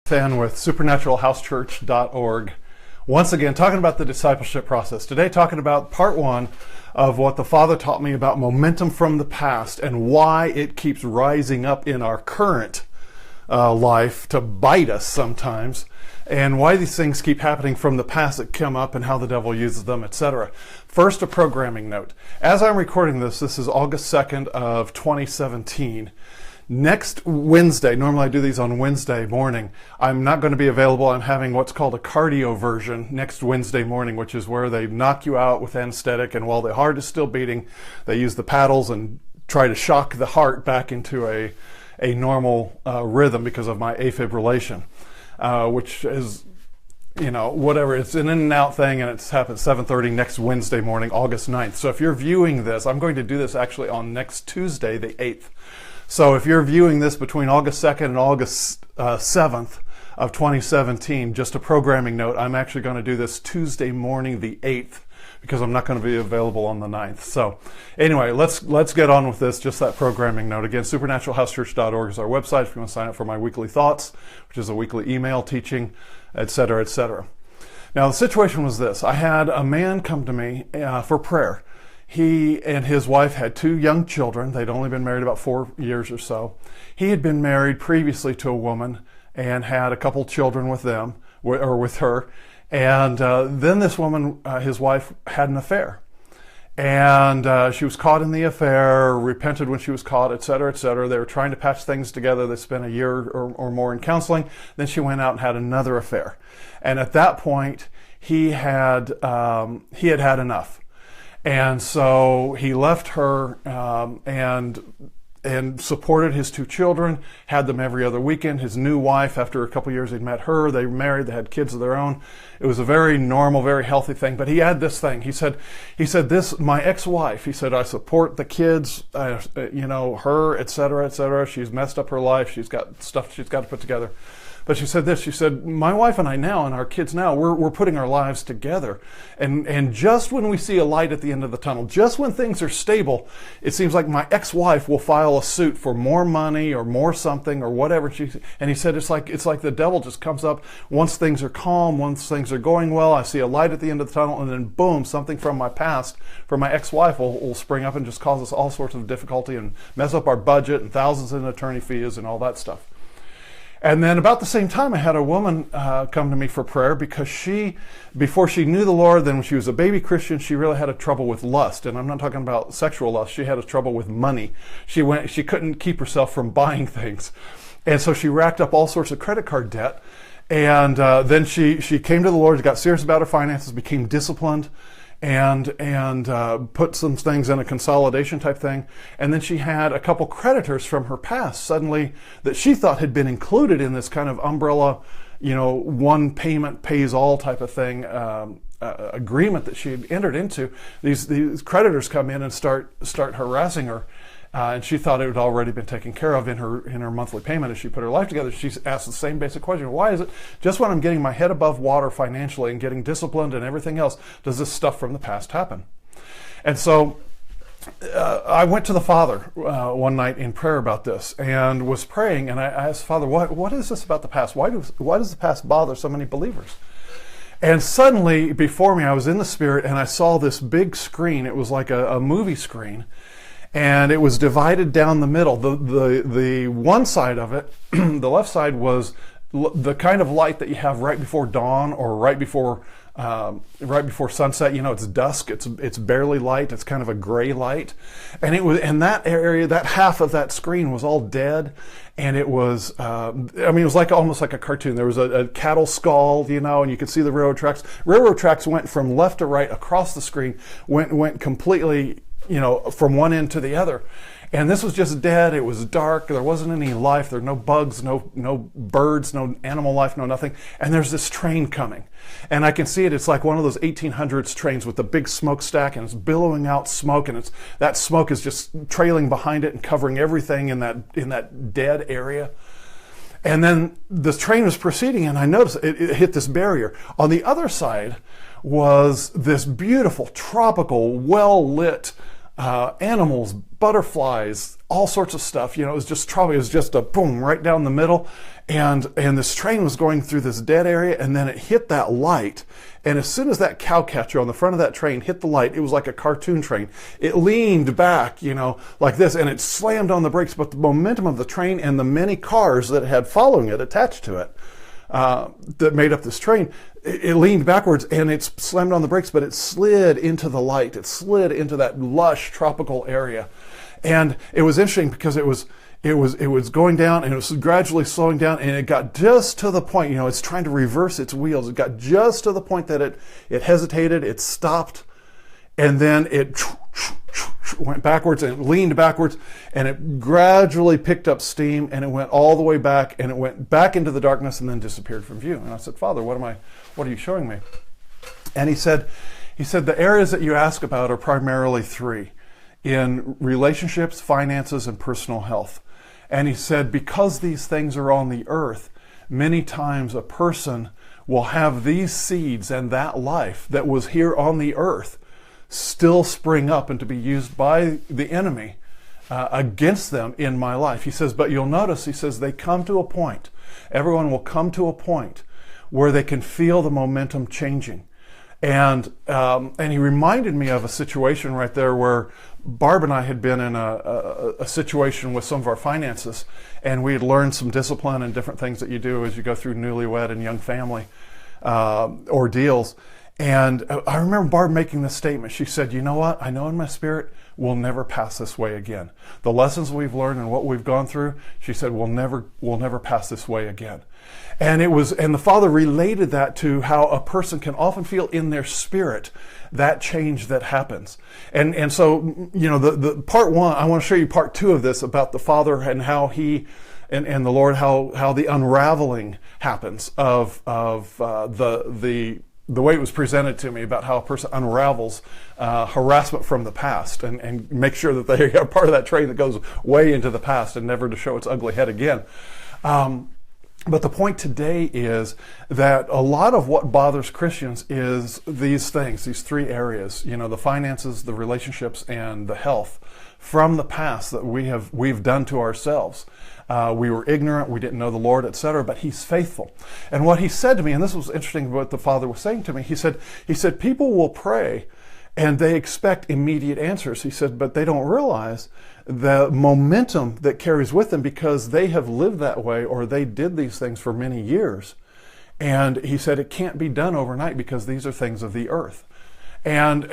Fenn with supernaturalhousechurch.org. Once again, talking about the discipleship process. Today, talking about part one of what the Father taught me about momentum from the past and why it keeps rising up in our current life to bite us sometimes, and why these things keep happening from the past that come up and how the devil uses them, etc. First, a programming note. As I'm recording this is August 2nd of 2017. Next Wednesday, normally I do these on Wednesday morning, I'm not going to be available. I'm having what's called a cardio version next Wednesday morning, which is where they knock you out with anesthetic, and while the heart is still beating, they use the paddles and try to shock the heart back into a normal rhythm because of my afibrillation, which is, whatever. It's an in and out thing, and it's happened 7:30 next Wednesday morning, August 9th. So if you're viewing this, I'm going to do this actually on next Tuesday, the 8th. So if you're viewing this between August 2nd and August 7th of 2017, just a programming note, I'm actually going to do this Tuesday morning, the 8th, because I'm not going to be available on the 9th. So anyway, let's get on with this, just that programming note. Again, supernaturalhousechurch.org is our website if you want to sign up for my weekly thoughts, which is a weekly email teaching, etc., etc. Now, the situation was this. I had a man come to me for prayer. He and his wife had two young children. They'd only been married about 4 years or so. He had been married previously to a woman and had a couple children with them, or with her. And then this woman, his wife, had an affair. And she was caught in the affair, repented when she was caught, etc., etc. They were trying to patch things together. They spent a year or more in counseling. Then she went out and had another affair. And at that point, he had had enough. And so he left her and supported his two children, had them every other weekend. His new wife, after a couple of years he'd met her, they were married, they had kids of their own. It was a very normal, very healthy thing. But he had this thing. He said, this, my ex-wife, he said, I support the kids, her, etc., etc. She's messed up her life. She's got stuff she's got to put together. But she said this, she said, my wife and I now, and our kids now, we're putting our lives together. And just when we see a light at the end of the tunnel, just when things are stable, it seems like my ex-wife will file a suit for more money or more something or whatever. And he said, it's like the devil just comes up once things are calm, once things are going well, I see a light at the end of the tunnel, and then boom, something from my past, from my ex-wife will spring up and just cause us all sorts of difficulty and mess up our budget and thousands in attorney fees and all that stuff. And then about the same time, I had a woman come to me for prayer because before she knew the Lord, then when she was a baby Christian, she really had a trouble with lust. And I'm not talking about sexual lust. She had a trouble with money. She couldn't keep herself from buying things. And so she racked up all sorts of credit card debt. And then she came to the Lord, got serious about her finances, became disciplined, and put some things in a consolidation type thing. And then she had a couple creditors from her past suddenly that she thought had been included in this kind of umbrella, one payment pays all type of thing, agreement that she had entered into. These creditors come in and start harassing her. And she thought it had already been taken care of in her monthly payment as she put her life together. She asked the same basic question: why is it just when I'm getting my head above water financially and getting disciplined and everything else, does this stuff from the past happen? And so I went to the Father one night in prayer about this and was praying, and I asked Father, what is this about the past? Why does the past bother so many believers? And suddenly before me, I was in the Spirit and I saw this big screen. It was like a movie screen. And it was divided down the middle. The one side of it, the left side, was the kind of light that you have right before dawn or right before sunset. It's dusk. It's barely light. It's kind of a gray light, and it was in that area. That half of that screen was all dead, and it was. It was almost like a cartoon. There was a cattle skull, and you could see the railroad tracks. Railroad tracks went from left to right across the screen. Went completely. From one end to the other. And this was just dead. It was dark. There wasn't any life. There were no bugs, no birds, no animal life, no nothing. And there's this train coming. And I can see it. It's like one of those 1800s trains with the big smokestack, and it's billowing out smoke, and that smoke is just trailing behind it and covering everything in that dead area. And then the train was proceeding, and I noticed it hit this barrier. On the other side was this beautiful, tropical, well-lit animals, butterflies, all sorts of stuff. It was just tropical. It was just a boom right down the middle. And this train was going through this dead area, and then it hit that light. And as soon as that cow catcher on the front of that train hit the light, it was like a cartoon train. It leaned back, like this, and it slammed on the brakes. But the momentum of the train and the many cars that it had following it, attached to it, that made up this train, it leaned backwards and it slammed on the brakes, but it slid into the light. It slid into that lush tropical area. And it was interesting because it was going down, and it was gradually slowing down, and it got just to the point, it's trying to reverse its wheels. It got just to the point that it hesitated, it stopped, and then it went backwards and it leaned backwards, and it gradually picked up steam, and it went all the way back, and it went back into the darkness and then disappeared from view. And I said, Father, what are you showing me? And he said, the areas that you ask about are primarily three: in relationships, finances, and personal health. And he said, because these things are on the earth, many times a person will have these seeds and that life that was here on the earth still spring up and to be used by the enemy against them in my life. He says, but you'll notice, he says, they come to a point, everyone will come to a point where they can feel the momentum changing. And he reminded me of a situation right there where Barb and I had been in a situation with some of our finances, and we had learned some discipline and different things that you do as you go through newlywed and young family ordeals. And I remember Barb making this statement. She said, you know what? I know in my spirit we'll never pass this way again. The lessons we've learned and what we've gone through, she said, we'll never pass this way again. And the Father related that to how a person can often feel in their spirit that change that happens. And so, the part one, I want to show you part two of this about the Father and how he and the Lord, how the unraveling happens of the way it was presented to me about how a person unravels harassment from the past and make sure that they are part of that train that goes way into the past and never to show its ugly head again. But the point today is that a lot of what bothers Christians is these things, these three areas, the finances, the relationships, and the health from the past that we've done to ourselves. We were ignorant, we didn't know the Lord, etc., but He's faithful. And what He said to me, and this was interesting what the Father was saying to me, He said, people will pray and they expect immediate answers. He said, but they don't realize the momentum that carries with them because they have lived that way or they did these things for many years. And he said, it can't be done overnight because these are things of the earth. And,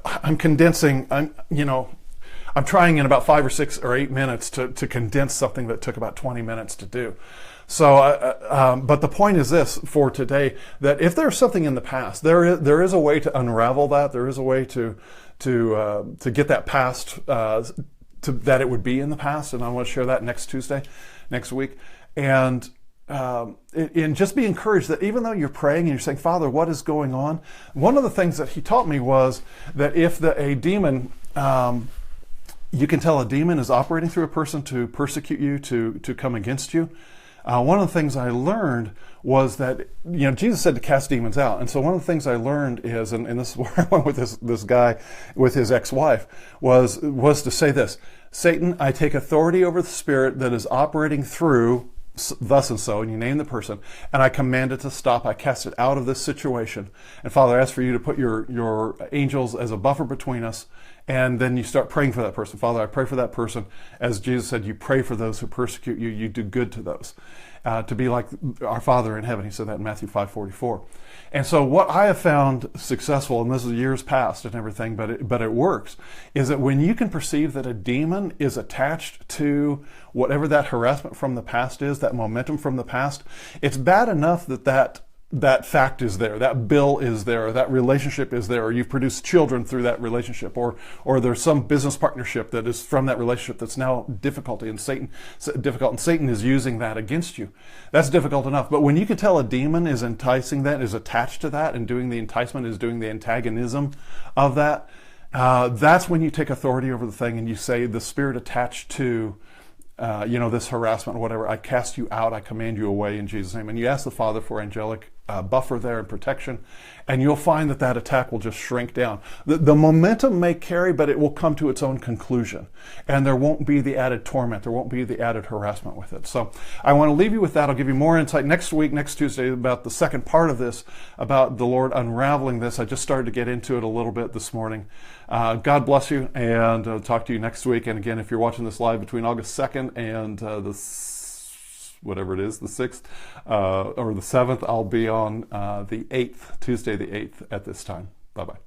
I'm condensing, I'm trying in about 5 or 6 or 8 minutes to condense something that took about 20 minutes to do. So, but the point is this for today, that if there's something in the past, there is a way to unravel that. There is a way to get that past, that it would be in the past. And I want to share that next week. And just be encouraged that even though you're praying and you're saying, Father, what is going on? One of the things that he taught me was that if a demon, you can tell a demon is operating through a person to persecute you, to come against you. One of the things I learned was that, Jesus said to cast demons out. And so one of the things I learned is, and this is where I went with this guy, with his ex-wife, was to say this: Satan, I take authority over the spirit that is operating through thus and so, and you name the person, and I command it to stop. I cast it out of this situation. And Father, I ask for you to put your angels as a buffer between us. And then you start praying for that person. Father, I pray for that person. As Jesus said, you pray for those who persecute you. You do good to those. To be like our Father in heaven. He said that in Matthew 5:44. And so what I have found successful, and this is years past and everything, but it works, is that when you can perceive that a demon is attached to whatever that harassment from the past is, that momentum from the past, it's bad enough that fact is there, that bill is there, or that relationship is there, or you've produced children through that relationship, or there's some business partnership that is from that relationship that's now difficult, and Satan is using that against you. That's difficult enough. But when you can tell a demon is enticing that, is attached to that, and doing the enticement, is doing the antagonism of that, that's when you take authority over the thing and you say, the spirit attached to this harassment or whatever, I cast you out, I command you away in Jesus' name. And you ask the Father for angelic buffer there and protection, and you'll find that that attack will just shrink down. The momentum may carry, but it will come to its own conclusion, and there won't be the added torment, there won't be the added harassment with it. So I want to leave you with that. I'll give you more insight next week, next Tuesday, about the second part of this, about the Lord unraveling this. I just started to get into it a little bit this morning. God bless you, and I'll talk to you next week. And again, if you're watching this live between August 2nd and whatever it is, the 6th or the 7th, I'll be on the 8th, Tuesday the 8th at this time. Bye-bye.